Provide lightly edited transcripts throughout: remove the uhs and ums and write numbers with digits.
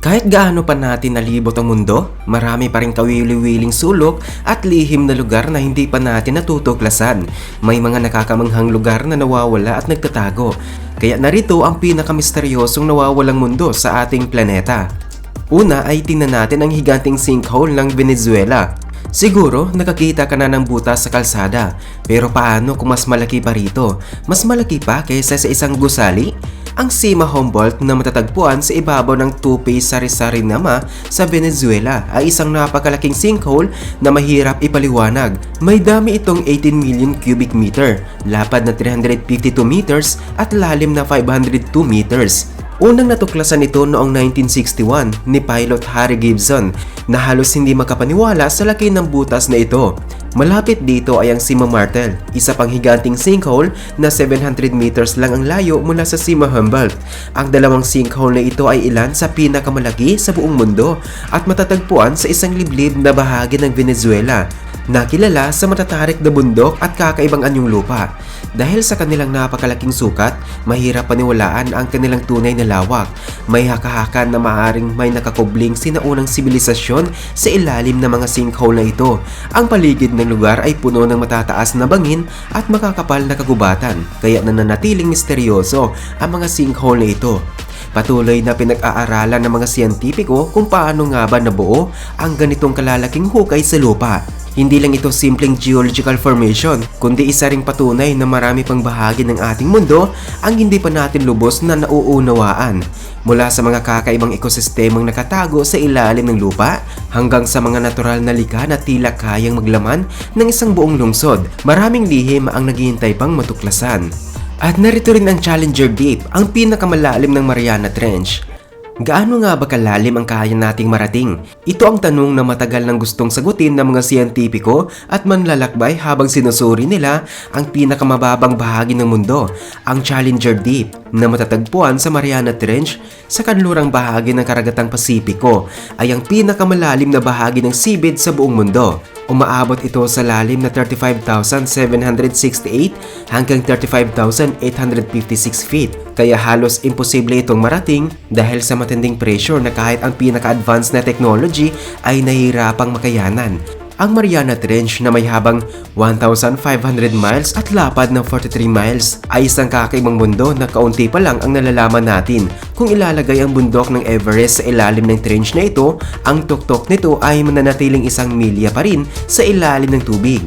Kahit gaano pa natin nalibot ang mundo, marami pa rin kawili-wiling sulok at lihim na lugar na hindi pa natin natutuklasan. May mga nakakamanghang lugar na nawawala at nagtatago. Kaya narito ang pinakamisteryosong nawawalang mundo sa ating planeta. Una ay tingnan natin ang higanting sinkhole ng Venezuela. Siguro nakakita ka na ng butas sa kalsada, pero paano kung mas malaki pa rito? Mas malaki pa kaysa sa isang gusali? Ang Sima Humboldt na matatagpuan sa ibabaw ng Tupi Sari-Sari Nama sa Venezuela ay isang napakalaking sinkhole na mahirap ipaliwanag. May dami itong 18 million cubic meter, lapad na 352 meters at lalim na 502 meters. Unang natuklasan ito noong 1961 ni pilot Harry Gibson na halos hindi makapaniwala sa laki ng butas na ito. Malapit dito ay ang Sima Martel, isa pang higanting sinkhole na 700 meters lang ang layo mula sa Sima Humboldt. Ang dalawang sinkhole na ito ay ilan sa pinakamalaki sa buong mundo at matatagpuan sa isang liblib na bahagi ng Venezuela, nakilala sa matatarik na bundok at kakaibang anyong lupa. Dahil sa kanilang napakalaking sukat, mahirap paniwalaan ang kanilang tunay na lawak. May haka-haka na maaring may nakakubling sinaunang sibilisasyon sa ilalim ng mga sinkhole na ito. Ang paligid ng lugar ay puno ng matataas na bangin at makakapal na kagubatan, kaya nananatiling misteryoso ang mga sinkhole na ito. Patuloy na pinag-aaralan ng mga siyentipiko kung paano nga ba nabuo ang ganitong kalalaking hukay sa lupa. Hindi lang ito simpleng geological formation, kundi isa ring patunay na marami pang bahagi ng ating mundo ang hindi pa natin lubos na nauunawaan. Mula sa mga kakaibang ekosistemang nakatago sa ilalim ng lupa, hanggang sa mga natural na likha na tila kayang maglaman ng isang buong lungsod, maraming lihim ang naghihintay pang matuklasan. At narito rin ang Challenger Deep, ang pinakamalalim ng Mariana Trench. Gaano nga ba kalalim ang kaya nating marating? Ito ang tanong na matagal nang gustong sagutin ng mga siyentipiko at manlalakbay habang sinusuri nila ang pinakamababang bahagi ng mundo, ang Challenger Deep, na matatagpuan sa Mariana Trench sa kanlurang bahagi ng Karagatang Pasipiko, ay ang pinakamalalim na bahagi ng seabed sa buong mundo. Umaabot ito sa lalim na 35,768 hanggang 35,856 feet, kaya halos imposible itong marating dahil sa matinding pressure na kahit ang pinaka-advanced na technology ay nahihirapang makayanan. Ang Mariana Trench na may habang 1,500 miles at lapad ng 43 miles ay isang kakaibang mundo na kaunti pa lang ang nalalaman natin. Kung ilalagay ang bundok ng Everest sa ilalim ng trench na ito, ang tuktok nito ay mananatiling 1 milya pa rin sa ilalim ng tubig.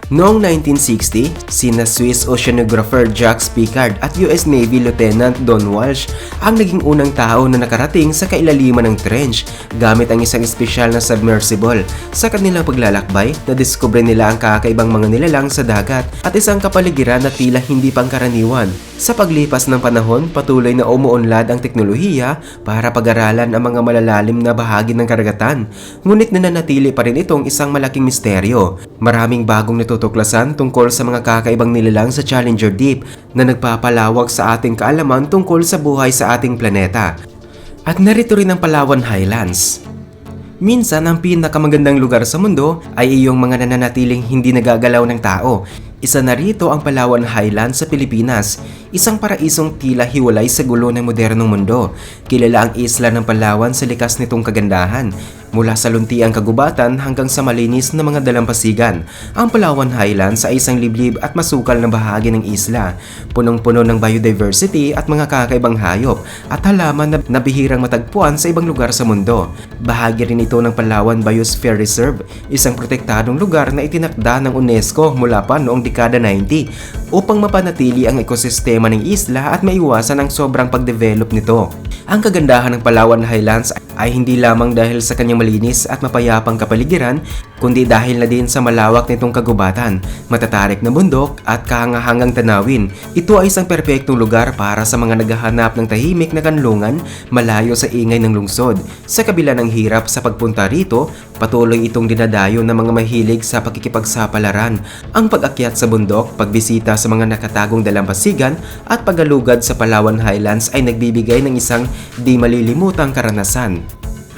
Noong 1960, sina Swiss oceanographer Jacques Piccard at US Navy Lieutenant Don Walsh ang naging unang tao na nakarating sa kailaliman ng trench gamit ang isang espesyal na submersible. Sa kanilang paglalakbay, nadiskubre nila ang kakaibang mga nilalang sa dagat at isang kapaligiran na tila hindi pangkaraniwan. Sa paglipas ng panahon, patuloy na umuunlad ang teknolohiya para pag-aralan ang mga malalalim na bahagi ng karagatan. Ngunit nananatili pa rin itong isang malaking misteryo. Maraming bagong natutuklasan tungkol sa mga kakaibang nilalang sa Challenger Deep na nagpapalawak sa ating kaalaman tungkol sa buhay sa ating planeta. At narito rin ang Palawan Highlands. Minsan, ang pinakamagandang lugar sa mundo ay iyong mga nananatiling hindi nagagalaw ng tao. Isa na rito ang Palawan Highlands sa Pilipinas, isang paraisong tila hiwalay sa gulo ng modernong mundo. Kilala ang isla ng Palawan sa likas nitong kagandahan, mula sa luntiang kagubatan hanggang sa malinis na mga dalampasigan. Ang Palawan Highlands ay isang liblib at masukal na bahagi ng isla, punong-puno ng biodiversity at mga kakaibang hayop at halaman na bihirang matagpuan sa ibang lugar sa mundo. Bahagi rin ito ng Palawan Biosphere Reserve, isang protektadong lugar na itinakda ng UNESCO mula pa noong dekada 90 upang mapanatili ang ekosistema ng isla at maiwasan ang sobrang pagdevelop nito. Ang kagandahan ng Palawan Highlands ay hindi lamang dahil sa kanyang malinis at mapayapang kapaligiran, kundi dahil na din sa malawak nitong kagubatan, matatarik na bundok at kahangahangang tanawin. Ito ay isang perpektong lugar para sa mga naghahanap ng tahimik na kanlungan malayo sa ingay ng lungsod. Sa kabila ng hirap sa pagpunta rito, patuloy itong dinadayo ng mga mahilig sa pakikipagsapalaran. Ang pag-akyat sa bundok, pagbisita sa mga nakatagong dalampasigan at paggalugad sa Palawan Highlands ay nagbibigay ng isang di malilimutang karanasan.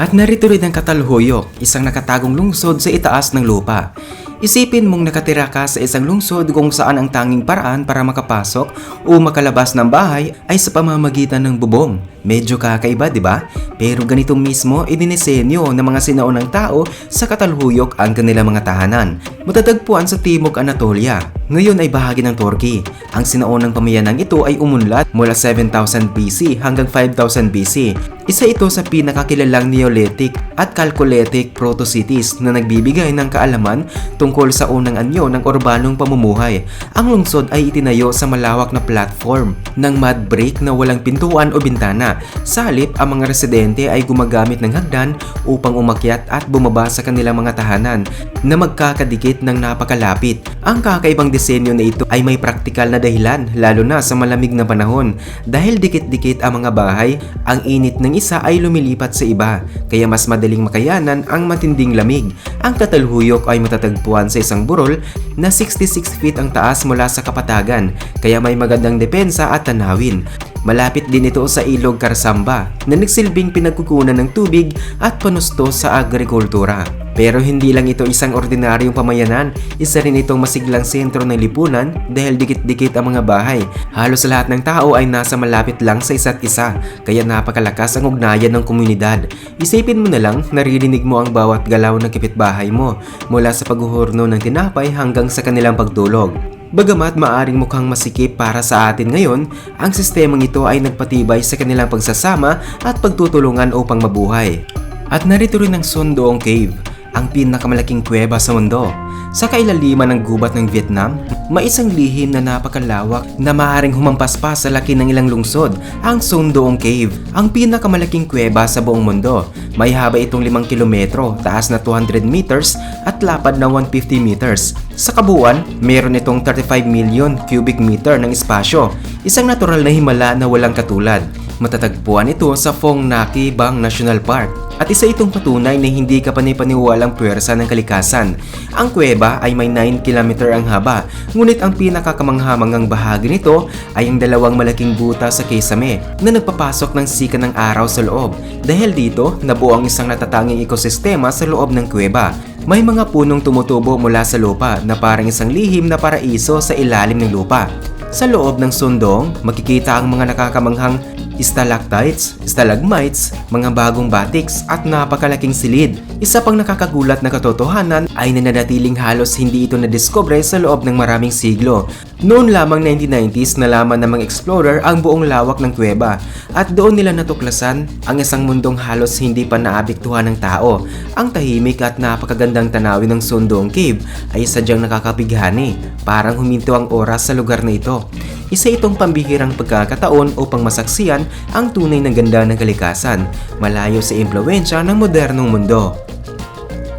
At narito rin ang Catalhoyok, isang nakatagong lungsod sa itaas ng lupa. Isipin mong nakatira ka sa isang lungsod kung saan ang tanging paraan para makapasok o makalabas ng bahay ay sa pamamagitan ng bubong. Medyo kakaiba, di ba? Pero ganito mismo idinisenyo ng mga sinaunang tao sa Catalhuyok ang kanilang mga tahanan. Matatagpuan sa Timog Anatolia. Ngayon ay bahagi ng Turkey. Ang sinaunang pamayanang ito ay umunlad mula 7,000 BC hanggang 5,000 BC. Isa ito sa pinakakilalang Neolithic at Chalcolithic proto-cities na nagbibigay ng kaalaman tungkol sa unang anyo ng urbanong pamumuhay. Ang lungsod ay itinayo sa malawak na platform ng mud brick na walang pintuan o bintana. Sa halip, ang mga residente ay gumagamit ng hagdan upang umakyat at bumaba sa kanilang mga tahanan na magkakadikit ng napakalapit. Ang kakaibang disenyo na ito ay may praktikal na dahilan, lalo na sa malamig na panahon. Dahil dikit-dikit ang mga bahay, ang init ng isa ay lumilipat sa iba, kaya mas madaling makayanan ang matinding lamig. Ang Catalhuyok ay matatagpuan sa isang burol na 66 feet ang taas mula sa kapatagan, kaya may magandang depensa at tanawin. Malapit din ito sa ilog Karsamba na nagsilbing pinagkukunan ng tubig at panusto sa agrikultura. Pero hindi lang ito isang ordinaryong pamayanan, isa rin itong masiglang sentro ng lipunan dahil dikit-dikit ang mga bahay. Halos lahat ng tao ay nasa malapit lang sa isa't isa, kaya napakalakas ang ugnayan ng komunidad. Isipin mo na lang, naririnig mo ang bawat galaw ng kapitbahay mo, mula sa paghuhurno ng tinapay hanggang sa kanilang pagdulog. Bagamat maaring mukhang masikip para sa atin ngayon, ang sistemang ito ay nagpatibay sa kanilang pagsasama at pagtutulungan upang mabuhay. At narito rin ang Sundoong Cave, ang pinakamalaking kuweba sa mundo. Sa kailaliman ng gubat ng Vietnam, may isang lihim na napakalawak na maaaring humampas pa sa laki ng ilang lungsod, ang Sundoong Cave, ang pinakamalaking kuweba sa buong mundo. May haba itong 5 kilometro, taas na 200 meters at lapad na 150 meters. Sa kabuuan, meron itong 35 million cubic meter ng espasyo, isang natural na himala na walang katulad. Matatagpuan ito sa Phong Nha-Ke Bang National Park at isa itong patunay na hindi ka panipaniwalang puwersa ng kalikasan. Ang kuweba ay may 9 km ang haba, ngunit ang pinakakamanghamangang bahagi nito ay ang dalawang malaking buta sa kisame na nagpapasok ng sikat ng araw sa loob. Dahil dito, nabuo ang isang natatanging ekosistema sa loob ng kuweba. May mga punong tumutubo mula sa lupa na parang isang lihim na paraiso sa ilalim ng lupa. Sa loob ng Sundong, makikita ang mga nakakamanghang stalactites, stalagmites, mga bagong batiks at napakalaking silid. Isa pang nakakagulat na katotohanan ay nananatiling halos hindi ito nadiskubre sa loob ng maraming siglo. Noon lamang 1990s nalaman ng mga explorer ang buong lawak ng kuweba at doon nila natuklasan ang isang mundong halos hindi pa naapektuhan ng tao. Ang tahimik at napakagandang tanawin ng Sundoong Cave ay sadyang nakakabighani, parang huminto ang oras sa lugar na ito. Isa itong pambihirang pagkakataon upang masaksiyan ang tunay na ganda ng kalikasan, malayo sa impluwensya ng modernong mundo.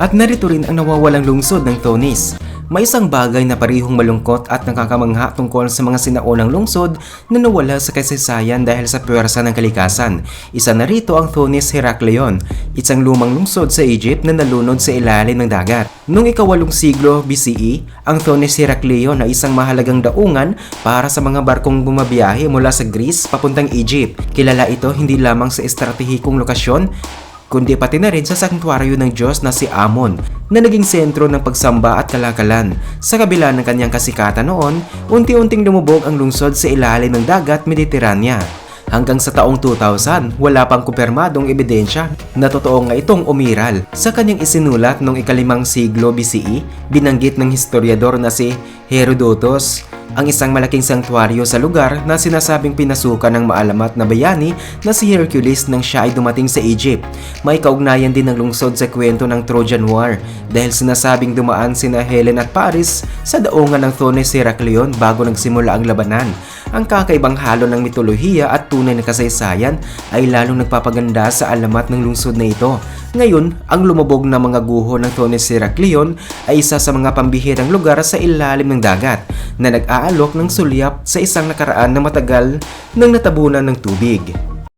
At narito rin ang nawawalang lungsod ng Thonis. May isang bagay na parihong malungkot at nakakamangha tungkol sa mga sinaunang lungsod na nawala sa kasaysayan dahil sa puwersa ng kalikasan. Isa na rito ang Thonis Herakleion, isang lumang lungsod sa Egypt na nalunod sa ilalim ng dagat. Noong ika-8 siglo BCE, ang Thonis Herakleion ay isang mahalagang daungan para sa mga barkong bumabiyahe mula sa Greece papuntang Egypt. Kilala ito hindi lamang sa estratehikong lokasyon, kundi pati na rin sa sanktuaryo ng Diyos na si Amon na naging sentro ng pagsamba at kalakalan. Sa kabila ng kanyang kasikatan noon, unti-unting lumubog ang lungsod sa ilalim ng dagat Mediterranean. Hanggang sa taong 2000, wala pang kumpirmadong ebidensya na totoo nga itong umiral. Sa kanyang isinulat noong ika-5 siglo BCE, binanggit ng historiador na si Herodotus ang isang malaking sanktuaryo sa lugar na sinasabing pinasukan ng maalamat na bayani na si Hercules nang siya ay dumating sa Egypt. May kaugnayan din ng lungsod sa kwento ng Trojan War dahil sinasabing dumaan sina Helen at Paris sa daungan ng Thonis Herakleion bago nagsimula ang labanan. Ang kakaibang halo ng mitolohiya at tunay na kasaysayan ay lalong nagpapaganda sa alamat ng lungsod na ito. Ngayon, ang lumubog na mga guho ng Thonis Herakleion ay isa sa mga pambihirang lugar sa ilalim ng dagat na nag-aalok ng sulyap sa isang nakaraan na matagal ng natabunan ng tubig.